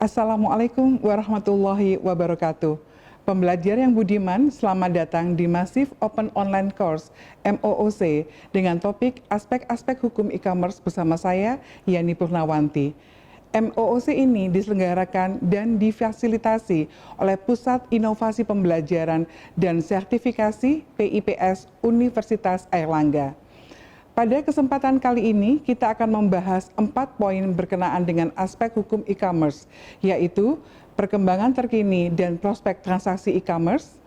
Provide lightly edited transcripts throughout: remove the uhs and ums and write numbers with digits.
Assalamualaikum warahmatullahi wabarakatuh. Pembelajar yang budiman, selamat datang di Massive Open Online Course MOOC dengan topik aspek-aspek hukum e-commerce bersama saya, Yani Purnawanti. MOOC ini diselenggarakan dan difasilitasi oleh Pusat Inovasi Pembelajaran dan Sertifikasi PIPS Universitas Airlangga. Pada kesempatan kali ini, kita akan membahas 4 poin berkenaan dengan aspek hukum e-commerce, yaitu perkembangan terkini dan prospek transaksi e-commerce,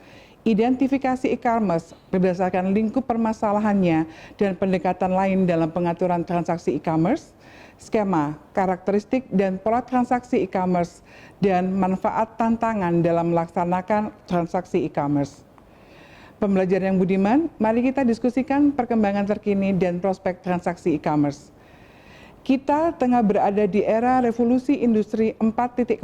identifikasi e-commerce berdasarkan lingkup permasalahannya dan pendekatan lain dalam pengaturan transaksi e-commerce, skema, karakteristik dan pola transaksi e-commerce, dan manfaat tantangan dalam melaksanakan transaksi e-commerce. Pembelajar yang budiman, mari kita diskusikan perkembangan terkini dan prospek transaksi e-commerce. Kita tengah berada di era revolusi industri 4.0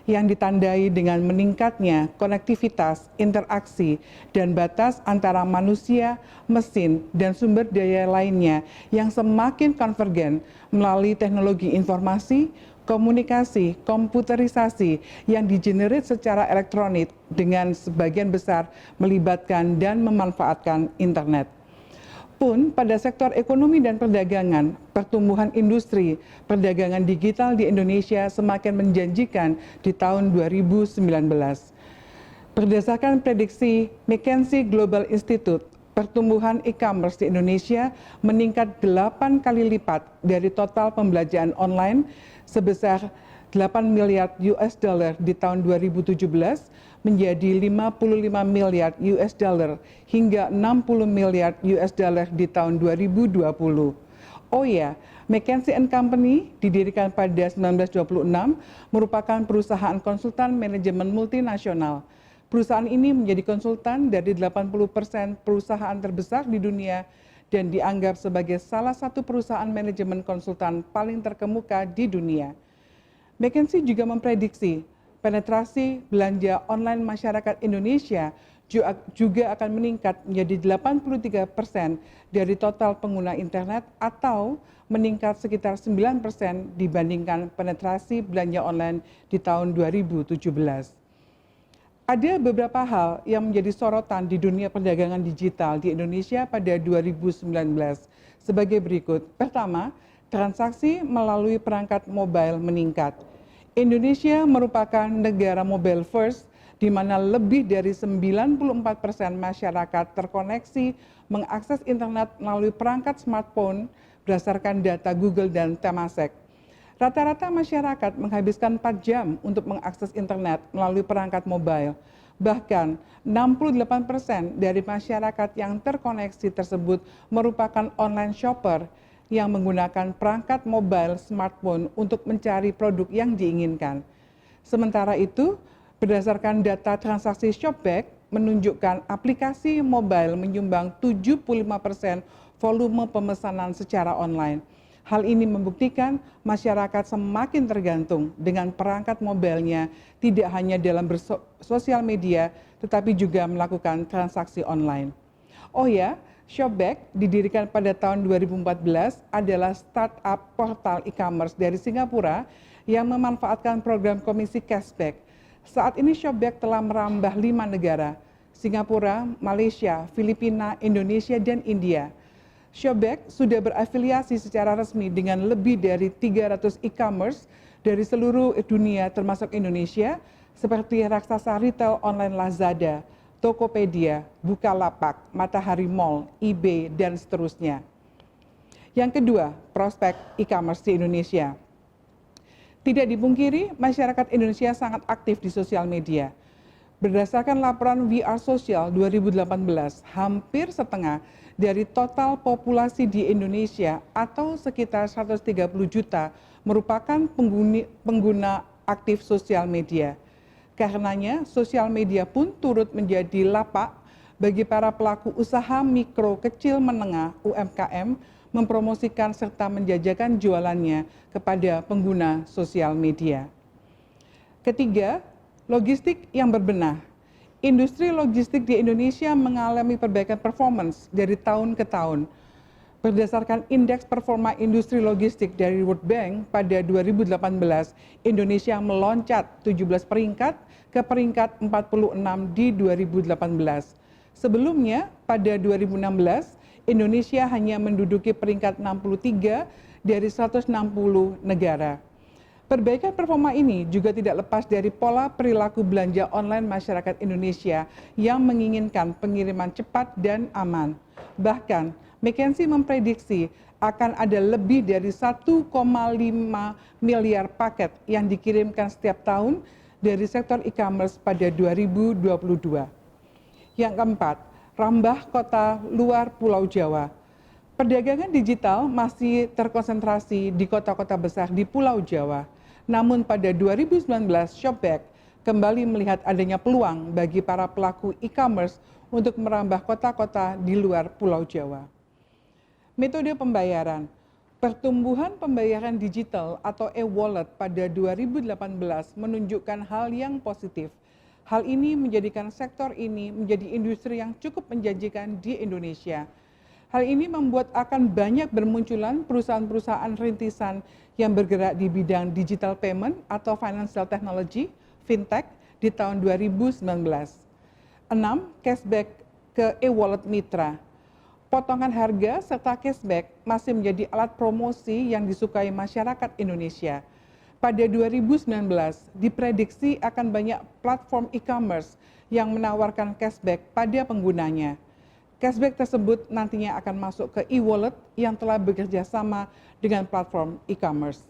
yang ditandai dengan meningkatnya konektivitas, interaksi, dan batas antara manusia, mesin, dan sumber daya lainnya yang semakin konvergen melalui teknologi informasi, komunikasi, komputerisasi yang digenerate secara elektronik dengan sebagian besar melibatkan dan memanfaatkan internet. Pun pada sektor ekonomi dan perdagangan, pertumbuhan industri perdagangan digital di Indonesia semakin menjanjikan di tahun 2019. Berdasarkan prediksi McKinsey Global Institute, pertumbuhan e-commerce di Indonesia meningkat 8 kali lipat dari total pembelanjaan online sebesar 8 miliar US dollar di tahun 2017 menjadi 55 miliar US dollar hingga 60 miliar US dollar di tahun 2020. Oh ya, McKinsey & Company didirikan pada 1926 merupakan perusahaan konsultan manajemen multinasional. Perusahaan ini menjadi konsultan dari 80% perusahaan terbesar di dunia dan dianggap sebagai salah satu perusahaan manajemen konsultan paling terkemuka di dunia. McKinsey juga memprediksi penetrasi belanja online masyarakat Indonesia juga akan meningkat menjadi 83% dari total pengguna internet atau meningkat sekitar 9% dibandingkan penetrasi belanja online di tahun 2017. Ada beberapa hal yang menjadi sorotan di dunia perdagangan digital di Indonesia pada 2019 sebagai berikut. Pertama, transaksi melalui perangkat mobile meningkat. Indonesia merupakan negara mobile first di mana lebih dari 94% masyarakat terkoneksi mengakses internet melalui perangkat smartphone berdasarkan data Google dan Temasek. Rata-rata masyarakat menghabiskan 4 jam untuk mengakses internet melalui perangkat mobile. Bahkan 68% dari masyarakat yang terkoneksi tersebut merupakan online shopper yang menggunakan perangkat mobile smartphone untuk mencari produk yang diinginkan. Sementara itu, berdasarkan data transaksi Shopback menunjukkan aplikasi mobile menyumbang 75% volume pemesanan secara online. Hal ini membuktikan masyarakat semakin tergantung dengan perangkat mobilnya tidak hanya dalam bersosial media tetapi juga melakukan transaksi online. Oh ya, Shopback didirikan pada tahun 2014 adalah startup portal e-commerce dari Singapura yang memanfaatkan program komisi cashback. Saat ini Shopback telah merambah 5 negara, Singapura, Malaysia, Filipina, Indonesia, dan India. Shopback sudah berafiliasi secara resmi dengan lebih dari 300 e-commerce dari seluruh dunia termasuk Indonesia seperti raksasa retail online Lazada, Tokopedia, Bukalapak, Matahari Mall, eBay, dan seterusnya. Yang kedua, prospek e-commerce di Indonesia. Tidak dipungkiri, masyarakat Indonesia sangat aktif di sosial media. Berdasarkan laporan We Are Social 2018, hampir setengah dari total populasi di Indonesia atau sekitar 130 juta merupakan pengguna aktif sosial media. Karenanya, sosial media pun turut menjadi lapak bagi para pelaku usaha mikro kecil menengah UMKM mempromosikan serta menjajakan jualannya kepada pengguna sosial media. Ketiga, logistik yang berbenah. Industri logistik di Indonesia mengalami perbaikan performance dari tahun ke tahun. Berdasarkan Indeks Performa Industri Logistik dari World Bank pada 2018, Indonesia meloncat 17 peringkat ke peringkat 46 di 2018. Sebelumnya, pada 2016, Indonesia hanya menduduki peringkat 63 dari 160 negara. Perbaikan performa ini juga tidak lepas dari pola perilaku belanja online masyarakat Indonesia yang menginginkan pengiriman cepat dan aman. Bahkan, McKinsey memprediksi akan ada lebih dari 1,5 miliar paket yang dikirimkan setiap tahun dari sektor e-commerce pada 2022. Yang keempat, rambah kota luar Pulau Jawa. Perdagangan digital masih terkonsentrasi di kota-kota besar di Pulau Jawa. Namun pada 2019, Shopback kembali melihat adanya peluang bagi para pelaku e-commerce untuk merambah kota-kota di luar Pulau Jawa. Metode pembayaran. Pertumbuhan pembayaran digital atau e-wallet pada 2018 menunjukkan hal yang positif. Hal ini menjadikan sektor ini menjadi industri yang cukup menjanjikan di Indonesia. Hal ini membuat akan banyak bermunculan perusahaan-perusahaan rintisan yang bergerak di bidang digital payment atau financial technology, fintech, di tahun 2019. 6. Cashback ke e-wallet mitra. Potongan harga serta cashback masih menjadi alat promosi yang disukai masyarakat Indonesia. Pada 2019, diprediksi akan banyak platform e-commerce yang menawarkan cashback pada penggunanya. Cashback tersebut nantinya akan masuk ke e-wallet yang telah bekerja sama dengan platform e-commerce.